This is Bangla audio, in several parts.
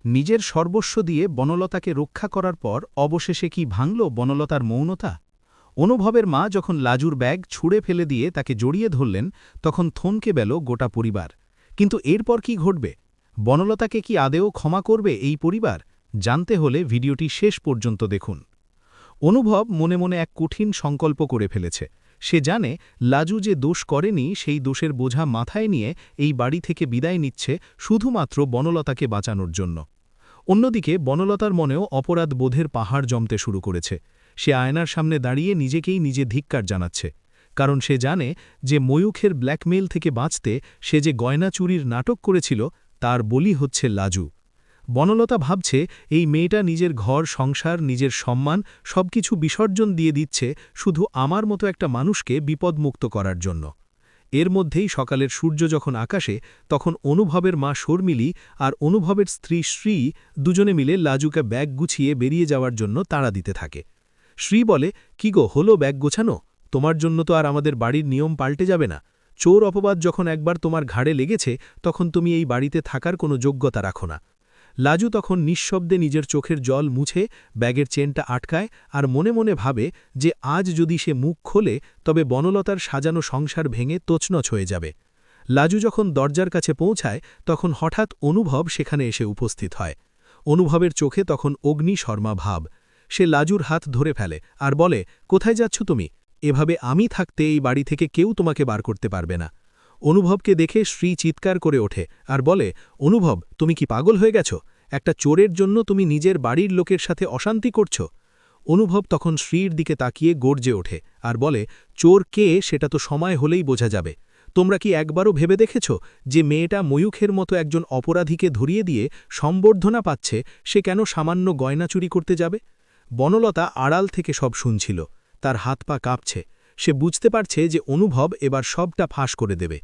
নিজের সর্বস্ব দিয়ে বনলতাকে রক্ষা করার পর অবশেষে কি ভাঙল বনলতার মৌনতা? অনুভবের মা যখন লাজুর ব্যাগ ছুঁড়ে ফেলে দিয়ে তাকে জড়িয়ে ধরলেন, তখন থমকে গেল গোটা পরিবার। কিন্তু এরপর কি ঘটবে? বনলতাকে কি আদেও ক্ষমা করবে এই পরিবার? জানতে হলে ভিডিওটি শেষ পর্যন্ত দেখুন। অনুভব মনে মনে এক কঠিন সংকল্প করে ফেলেছে। সে জানে লাজু যে দোষ করেনি সেই দোষের বোঝা মাথায় নিয়ে এই বাড়ি থেকে বিদায় নিচ্ছে শুধুমাত্র বনলতাকে বাঁচানোর জন্য। অন্যদিকে বনলতার মনেও অপরাধ বোধের পাহাড় জমতে শুরু করেছে। সে আয়নার সামনে দাঁড়িয়ে নিজেকেই নিজে ধিক্কার জানাচ্ছে, কারণ সে জানে যে ময়ূখের ব্ল্যাকমেইল থেকে বাঁচতে সে যে গয়না চুরির নাটক করেছিল তার বলি হচ্ছে লাজু। বনলতা ভাবছে এই মেয়েটা নিজের ঘর সংসার নিজের সম্মান সবকিছু বিসর্জন দিয়ে দিচ্ছে শুধু আমার মতো একটা মানুষকে বিপদমুক্ত করার জন্য। এর মধ্যেই সকালের সূর্য যখন আকাশে, তখন অনুভবের মা শর্মিলী আর অনুভবের স্ত্রী শ্রী দুজনে মিলে লাজুকে ব্যাগ গুছিয়ে বেরিয়ে যাওয়ার জন্য তাড়া দিতে থাকে। শ্রী বলে, কি গো, হলো ব্যাগ গোছানো? তোমার জন্য তো আর আমাদের বাড়ির নিয়ম পাল্টে যাবে না। চোর অপবাদ যখন একবার তোমার ঘাড়ে লেগেছে তখন তুমি এই বাড়িতে থাকার কোনো যোগ্যতা রাখো না। লাজু তখন নিঃশব্দে নিজের চোখের জল মুছে ব্যাগের চেনটা আটকায় আর মনে মনে ভাবে যে আজ যদি সে মুখ খোলে তবে বনলতার সাজানো সংসার ভেঙে তছনছ হয়ে যাবে। লাজু যখন দরজার কাছে পৌঁছায় তখন হঠাৎ অনুভব সেখানে এসে উপস্থিত হয়। অনুভবের চোখে তখন অগ্নি শর্মা ভাব। সে লাজুর হাত ধরে ফেলে আর বলে, কোথায় যাচ্ছ তুমি? এভাবে আমি থাকতে এই বাড়ি থেকে কেউ তোমাকে বার করতে পারবে না। অনুভবকে দেখে শ্রী চিৎকার করে ওঠে আর বলে, অনুভব, তুমি কি পাগল হয়ে গেছ? একটা চোরের জন্য তুমি নিজের বাড়ির লোকের সাথে অশান্তি করছ? অনুভব তখন শ্রীর দিকে তাকিয়ে গর্জে ওঠে আর বলে, চোর কে সেটা তো সময় হলেই বোঝা যাবে। তোমরা কি একবারও ভেবে দেখেছ যে মেয়েটা ময়ূখের মতো একজন অপরাধীকে ধরিয়ে দিয়ে সম্বর্ধনা পাচ্ছে, সে কেন সামান্য গয়না চুরি করতে যাবে? বনলতা আড়াল থেকে সব শুনছিল। তার হাত পা কাঁপছে। সে বুঝতে পারছে যে অনুভব এবার সবটা ফাঁস করে দেবে।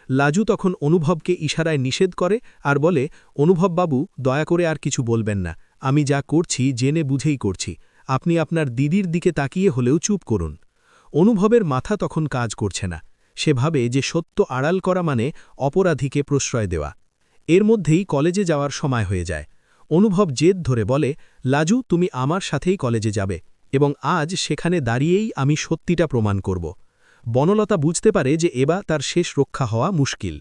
লাজু তখন অনুভবকে ইশারায় নিষেধ করে আর বলে, অনুভব বাবু, দয়া করে আর কিছু বলবেন না। আমি যা করছি জেনে বুঝেই করছি। আপনি আপনার দিদির দিকে তাকিয়ে হলেও চুপ করুন। অনুভবের মাথা তখন কাজ করছে না। সে ভাবে যে সত্য আড়াল করা মানে অপরাধীকে প্রশ্রয় দেওয়া। এর মধ্যেই কলেজে যাওয়ার সময় হয়ে যায়। অনুভব জেদ ধরে বলে, লাজু, তুমি আমার সাথেই কলেজে যাবে এবং আজ সেখানে দাঁড়িয়েই আমি সত্যিটা প্রমাণ করব। বনলতা বুঝতে পারে যে এবার তার শেষ রক্ষা হওয়া মুশকিল।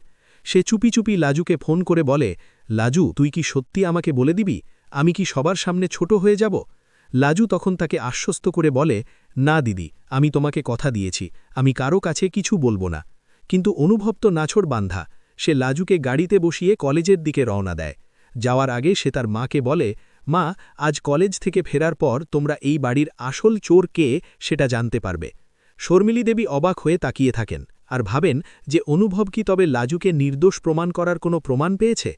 সে চুপি চুপি লাজুকে ফোন করে বলে, লাজু, তুই কি সত্যি আমাকে বলে দিবি? আমি কি সবার সামনে ছোট হয়ে যাব? লাজু তখন তাকে আশ্বস্ত করে বলে, না দিদি, আমি তোমাকে কথা দিয়েছি, আমি কারো কাছে কিছু বলবো না। কিন্তু অনুভব তো নাছোড় বান্ধা। সে লাজুকে গাড়িতে বসিয়ে কলেজের দিকে রওনা দেয়। যাওয়ার আগে সে তার মাকে বলে, মা, আজ কলেজ থেকে ফেরার পর তোমরা এই বাড়ির আসল চোর কে সেটা জানতে পারবে। শর্মিলী দেবী অবাক হয়ে তাকিয়ে থাকেন আর ভাবেন যে অনুভব কি তবে লাজুকে নির্দোষ প্রমাণ করার কোনো প্রমাণ পেয়েছে?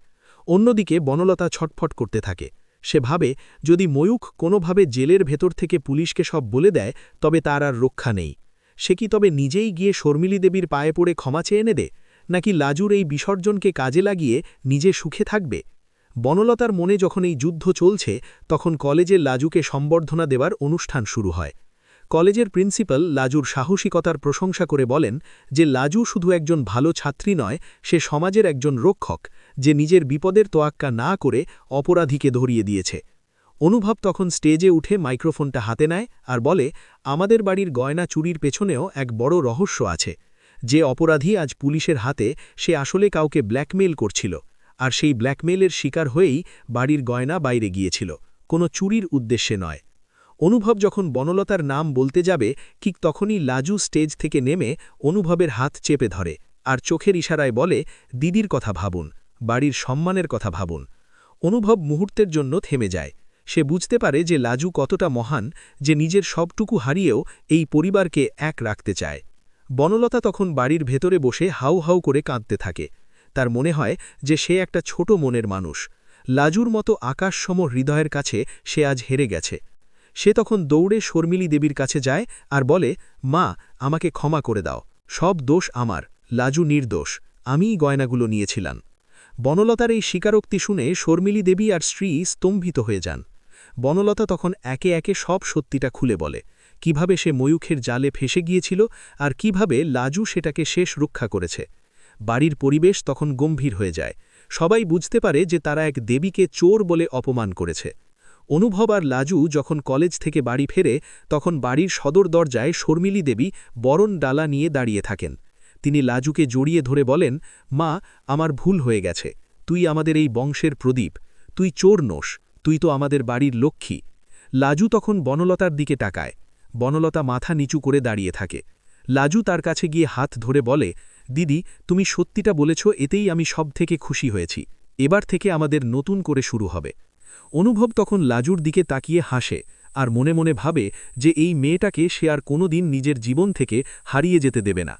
অন্যদিকে বনলতা ছটফট করতে থাকে। সে ভাবে যদি ময়ূখ কোনোভাবে জেলের ভেতর থেকে পুলিশকে সব বলে দেয় তবে তার আর রক্ষা নেই। সে কি তবে নিজেই গিয়ে শর্মিলী দেবীর পায়ে পড়ে ক্ষমা চেয়ে এনে দে, নাকি লাজুর এই বিসর্জনকে কাজে লাগিয়ে নিজে সুখে থাকবে? বনলতার মনে যখন এই যুদ্ধ চলছে তখন কলেজে লাজুকে সম্বর্ধনা দেওয়ার অনুষ্ঠান শুরু হয়। কলেজের প্রিন্সিপাল লাজুর সাহসিকতার প্রশংসা করে বলেন যে লাজু শুধু একজন ভালো ছাত্রী নয়, সে সমাজের একজন রক্ষক, যে নিজের বিপদের তোয়াক্কা না করে অপরাধীকে ধরিয়ে দিয়েছে। অনুভব তখন স্টেজে উঠে মাইক্রোফোনটা হাতে নেয় আর বলে, আমাদের বাড়ির গয়না চুরির পেছনেও এক বড় রহস্য আছে। যে অপরাধী আজ পুলিশের হাতে, সে আসলে কাউকে ব্ল্যাকমেইল করছিল, আর সেই ব্ল্যাকমেইলের শিকার হয়েই বাড়ির গয়না বাইরে গিয়েছিল, কোনো চুরির উদ্দেশ্যে নয়। অনুভব যখন বনলতার নাম বলতে যাবে ঠিক তখনই লাজু স্টেজ থেকে নেমে অনুভবের হাত চেপে ধরে আর চোখের ইশারায় বলে, দিদির কথা ভাবুন, বাড়ির সম্মানের কথা ভাবুন। অনুভব মুহূর্তের জন্য থেমে যায়। সে বুঝতে পারে যে লাজু কতটা মহান, যে নিজের সবটুকু হারিয়েও এই পরিবারকে এক রাখতে চায়। বনলতা তখন বাড়ির ভেতরে বসে হাউ হাউ করে কাঁদতে থাকে। তার মনে হয় যে সে একটা ছোট মনের মানুষ। লাজুর মতো আকাশসম হৃদয়ের কাছে সে আজ হেরে গেছে। সে তখন দৌড়ে শর্মিলী দেবীর কাছে যায় আর বলে, মা, আমাকে ক্ষমা করে দাও, সব দোষ আমার, লাজু নির্দোষ, আমিই গয়নাগুলো নিয়েছিলাম। বনলতার এই স্বীকারোক্তি শুনে শর্মিলী দেবী আর স্ত্রী স্তম্ভিত হয়ে যান। বনলতা তখন একে একে সব সত্যিটা খুলে বলে, কিভাবে সে ময়ূখের জালে ফেসে গিয়েছিল আর কিভাবে লাজু সেটাকে শেষ রক্ষা করেছে। বাড়ির পরিবেশ তখন গম্ভীর হয়ে যায়। সবাই বুঝতে পারে যে তারা এক দেবীকে চোর বলে অপমান করেছে। অনুভব আর লাজু যখন কলেজ থেকে বাড়ি ফেরে তখন বাড়ির সদর দরজায় শর্মিলী দেবী বরণ ডালা নিয়ে দাঁড়িয়ে থাকেন। তিনি লাজুকে জড়িয়ে ধরে বলেন, মা, আমার ভুল হয়ে গেছে, তুই আমাদের এই বংশের প্রদীপ, তুই চোর নোস, তুই তো আমাদের বাড়ির লক্ষ্মী। লাজু তখন বনলতার দিকে তাকায়। বনলতা মাথা নিচু করে দাঁড়িয়ে থাকে। লাজু তার কাছে গিয়ে হাত ধরে বলে, দিদি, তুমি সত্যিটা বলেছ, এতেই আমি সব থেকে খুশি হয়েছি। এবার থেকে আমাদের নতুন করে শুরু হবে। অনুভব তখন লাজুর দিকে তাকিয়ে হাসে আর মনে মনে ভাবে যে এই মেয়েটাকে সে আর কোনোদিন নিজের জীবন থেকে হারিয়ে যেতে দেবে না।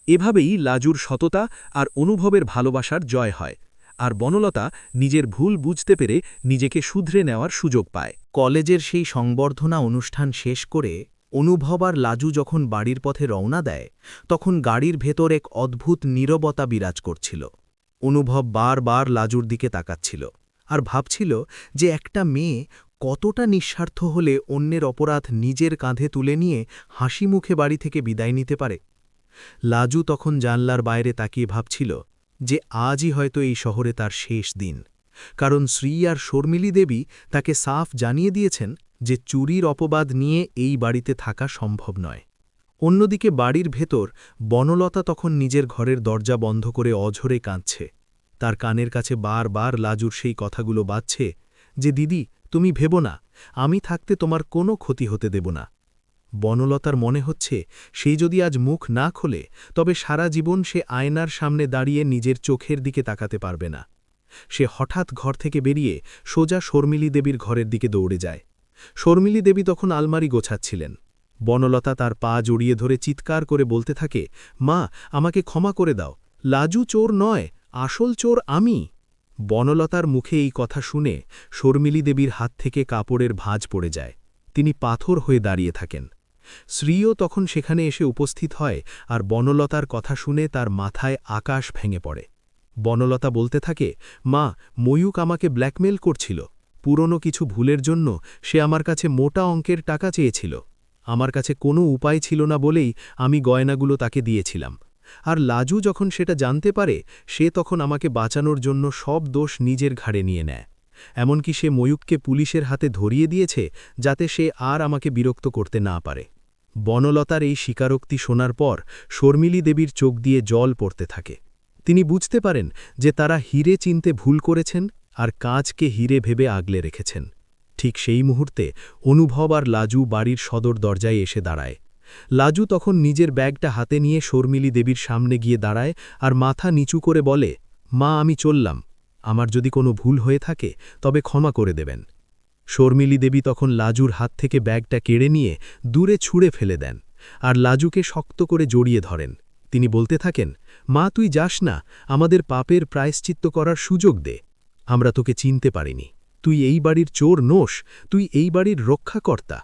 এভাবেই লাজুর সততা আর অনুভবের ভালোবাসার জয় হয়, আর বনলতা নিজের ভুল বুঝতে পেরে নিজেকে শুধরে নেওয়ার সুযোগ পায়। কলেজের সেই সংবর্ধনা অনুষ্ঠান শেষ করে অনুভব আর লাজু যখন বাড়ির পথে রওনা দেয় তখন গাড়ির ভেতর এক অদ্ভুত নীরবতা বিরাজ করছিল। অনুভব বারবার লাজুর দিকে তাকাচ্ছিল আর ভাবছিল যে একটা মেয়ে কতটা নিঃস্বার্থ হলে অন্যের অপরাধ নিজের কাঁধে তুলে নিয়ে হাসি মুখে বাড়ি থেকে বিদায় নিতে পারে। লাজু তখন জানলার বাইরে তাকিয়ে ভাবছিল যে আজই হয়তো এই শহরে তার শেষ দিন, কারণ শ্রী আর শর্মিলী দেবী তাকে সাফ জানিয়ে দিয়েছেন যে চুরির অপবাদ নিয়ে এই বাড়িতে থাকা সম্ভব নয়। অন্যদিকে বাড়ির ভেতর বনলতা তখন নিজের ঘরের দরজা বন্ধ করে অঝরে কাঁদছে। তার কানের কাছে বারবার লাজুর সেই কথাগুলো বাজছে যে, দিদি, তুমি ভেবো না, আমি থাকতে তোমার কোনো ক্ষতি হতে দেব না। বনলতার মনে হচ্ছে সেই যদি আজ মুখ না খোলে তবে সারা জীবন সে আয়নার সামনে দাঁড়িয়ে নিজের চোখের দিকে তাকাতে পারবে না। সে হঠাৎ ঘর থেকে বেরিয়ে সোজা শর্মিলী দেবীর ঘরের দিকে দৌড়ে যায়। শর্মিলী দেবী তখন আলমারি গোছাচ্ছিলেন। বনলতা তার পা জড়িয়ে ধরে চিৎকার করে বলতে থাকে, মা, আমাকে ক্ষমা করে দাও, লাজু চোর নয়, আসল চোর আমি। বনলতার মুখে এই কথা শুনে শর্মিলী দেবীর হাত থেকে কাপড়ের ভাঁজ পড়ে যায়। তিনি পাথর হয়ে দাঁড়িয়ে থাকেন। শ্রীও তখন সেখানে এসে উপস্থিত হয় আর বনলতার কথা শুনে তার মাথায় আকাশ ভেঙে পড়ে। বনলতা বলতে থাকে, মা, ময়ূক আমাকে ব্ল্যাকমেল করছিল, পুরনো কিছু ভুলের জন্য সে আমার কাছে মোটা অঙ্কের টাকা চেয়েছিল। আমার কাছে কোনো উপায় ছিল না বলেই আমি গয়নাগুলো তাকে দিয়েছিলাম। আর লাজু যখন সেটা জানতে পারে সে তখন আমাকে বাঁচানোর জন্য সব দোষ নিজের ঘাড়ে নিয়ে নেয়। এমনকি সে ময়ূককে পুলিশের হাতে ধরিয়ে দিয়েছে যাতে সে আর আমাকে বিরক্ত করতে না পারে। বনলতার এই স্বীকারোক্তি শোনার পর শর্মিলী দেবীর চোখ দিয়ে জল পড়তে থাকে। তিনি বুঝতে পারেন যে তারা হিরে চিনতে ভুল করেছেন আর কাঁচকে হিরে ভেবে আগলে রেখেছেন। ঠিক সেই মুহূর্তে অনুভব আর লাজু বাড়ির সদর দরজায় এসে দাঁড়ায়। লাজু তখন নিজের ব্যাগটা হাতে নিয়ে শর্মিলী দেবীর সামনে গিয়ে দাঁড়ায় আর মাথা নিচু করে বলে, মা, আমি চললাম, আমার যদি কোনো ভুল হয়ে থাকে তবে ক্ষমা করে দেবেন। শর্মিলী দেবী তখন লাজুর হাত থেকে ব্যাগটা কেড়ে নিয়ে দূরে ছুঁড়ে ফেলে দেন আর লাজুকে শক্ত করে জড়িয়ে ধরেন। তিনি বলতে থাকেন, মা, তুই যাস না, আমাদের পাপের প্রায়শ্চিত্ত করার সুযোগ দে। আমরা তোকে চিনতে পারিনি, তুই এই বাড়ির চোর নোস, তুই এই বাড়ির রক্ষাকর্তা।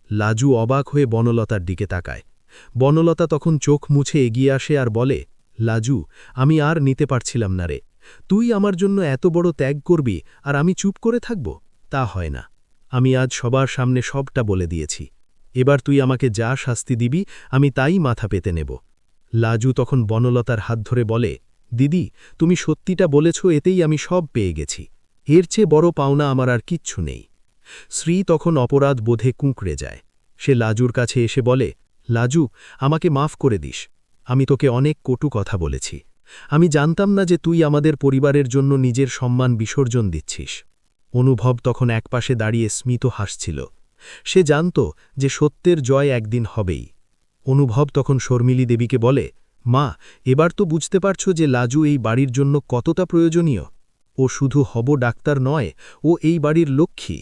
লাজু অবাক হয়ে বনলতার দিকে তাকায়। বনলতা তখন চোখ মুছে এগিয়ে আসে আর বলে, লাজু, আমি আর নিতে পারছিলাম না রে, তুই আমার জন্য এত বড় ত্যাগ করবি আর আমি চুপ করে থাকব? তা হয় না। আমি আজ সবার সামনে সবটা বলে দিয়েছি, এবার তুই আমাকে যা শাস্তি দিবি আমি তাই মাথা পেতে নেব। লাজু তখন বনলতার হাত ধরে বলে, দিদি, তুমি সত্যিটা বলেছ, এতেই আমি সব পেয়ে গেছি, এর চেয়ে বড় পাওনা আমার আর কিচ্ছু নেই। শ্রী তখন অপরাধ বোধে কুঁকড়ে যায়। সে লাজুর কাছে এসে বলে, লাজু, আমাকে মাফ করে দিস, আমি তোকে অনেক কটু কথা বলেছি। আমি জানতাম না যে তুই আমাদের পরিবারের জন্য নিজের সম্মান বিসর্জন দিচ্ছিস। অনুভব তখন একপাশে দাঁড়িয়ে স্মিত হাসছিল। সে জানত যে সত্যের জয় একদিন হবেই। অনুভব তখন শর্মিলী দেবীকে বলে, মা, এবার তো বুঝতে পারছ যে লাজু এই বাড়ির জন্য কতটা প্রয়োজনীয়। ও শুধু হব ডাক্তার নয়, ও এই বাড়ির লক্ষ্মী।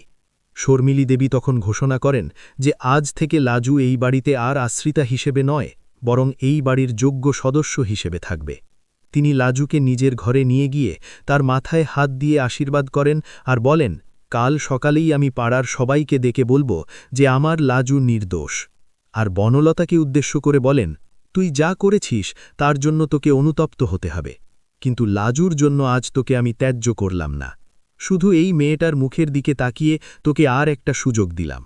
শর্মিলী দেবী তখন ঘোষণা করেন যে আজ থেকে লাজু এই বাড়িতে আর আশ্রিতা হিসেবে নয়, বরং এই বাড়ির যোগ্য সদস্য হিসেবে থাকবে। তিনি লাজুকে নিজের ঘরে নিয়ে গিয়ে তার মাথায় হাত দিয়ে আশীর্বাদ করেন আর বলেন, কাল সকালেই আমি পাড়ার সবাইকে ডেকে বলবো যে আমার লাজু নির্দোষ। আর বনলতাকে উদ্দেশ্য করে বলেন, তুই যা করেছিস তার জন্য তোকে অনুতপ্ত হতে হবে, কিন্তু লাজুর জন্য আজ তোকে আমি ত্যায্য করলাম না। শুধু এই মেয়েটার মুখের দিকে তাকিয়ে তোকে আর একটা সুযোগ দিলাম।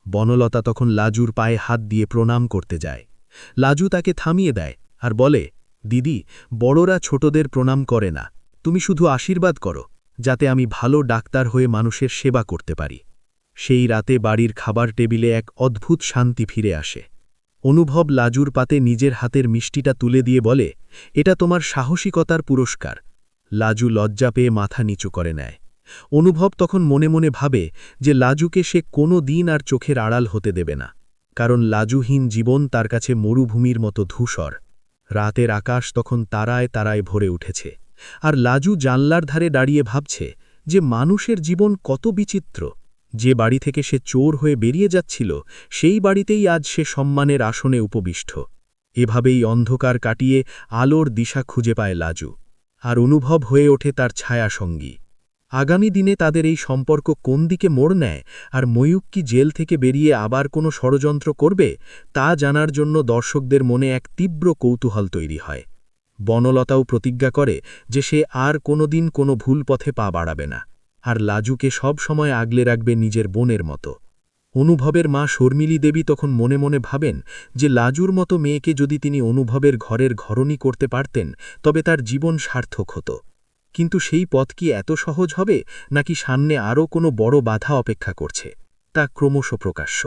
বনলতা তখন লাজুর পায়ে হাত দিয়ে প্রণাম করতে যায়। লাজু তাকে থামিয়ে দেয় আর বলে, দিদি, বড়রা ছোটদের প্রণাম করে না, তুমি শুধু আশীর্বাদ করো যাতে আমি ভালো ডাক্তার হয়ে মানুষের সেবা করতে পারি। সেই রাতে বাড়ির খাবার টেবিলে এক অদ্ভুত শান্তি ফিরে আসে। অনুভব লাজুর পাতে নিজের হাতের মিষ্টিটা তুলে দিয়ে বলে, এটা তোমার সাহসিকতার পুরস্কার। লাজু লজ্জা পেয়ে মাথা নিচু করে নেয়। অনুভব তখন মনে মনে ভাবে যে লাজুকে সে কোনো দিন আর চোখের আড়াল হতে দেবে না, কারণ লাজুহীন জীবন তার কাছে মরুভূমির মতো ধূসর। রাতের আকাশ তখন তারায় তারায় ভরে উঠেছে, আর লাজু জানলার ধারে দাঁড়িয়ে ভাবছে যে মানুষের জীবন কত বিচিত্র। যে বাড়ি থেকে সে চোর হয়ে বেরিয়ে যাচ্ছিল, সেই বাড়িতেই আজ সে সম্মানের আসনে উপবিষ্ট। এভাবেই অন্ধকার কাটিয়ে আলোর দিশা খুঁজে পায় লাজু, আর অনুভব হয়ে ওঠে তার ছায়াসঙ্গী। আগামী দিনে তাদের এই সম্পর্ক কোন দিকে মোড় নেয়, আর ময়ূক কি জেল থেকে বেরিয়ে আবার কোনো ষড়যন্ত্র করবে, তা জানার জন্য দর্শকদের মনে এক তীব্র কৌতূহল তৈরি হয়। বনলতাও প্রতিজ্ঞা করে যে সে আর কোনোদিন কোনো ভুল পথে পা বাড়াবে না, আর লাজুকে সব সময় আগলে রাখবে নিজের বোনের মতো। অনুভবের মা শর্মিলী দেবী তখন মনে মনে ভাবেন যে লাজুর মতো মেয়েকে যদি তিনি অনুভবের ঘরের ঘরণী করতে পারতেন, তবে তার জীবন সার্থক হতো। কিন্তু সেই পথ কি এত সহজ হবে, নাকি সামনে আরও কোনো বড় বাধা অপেক্ষা করছে, তা ক্রমশ প্রকাশ্য।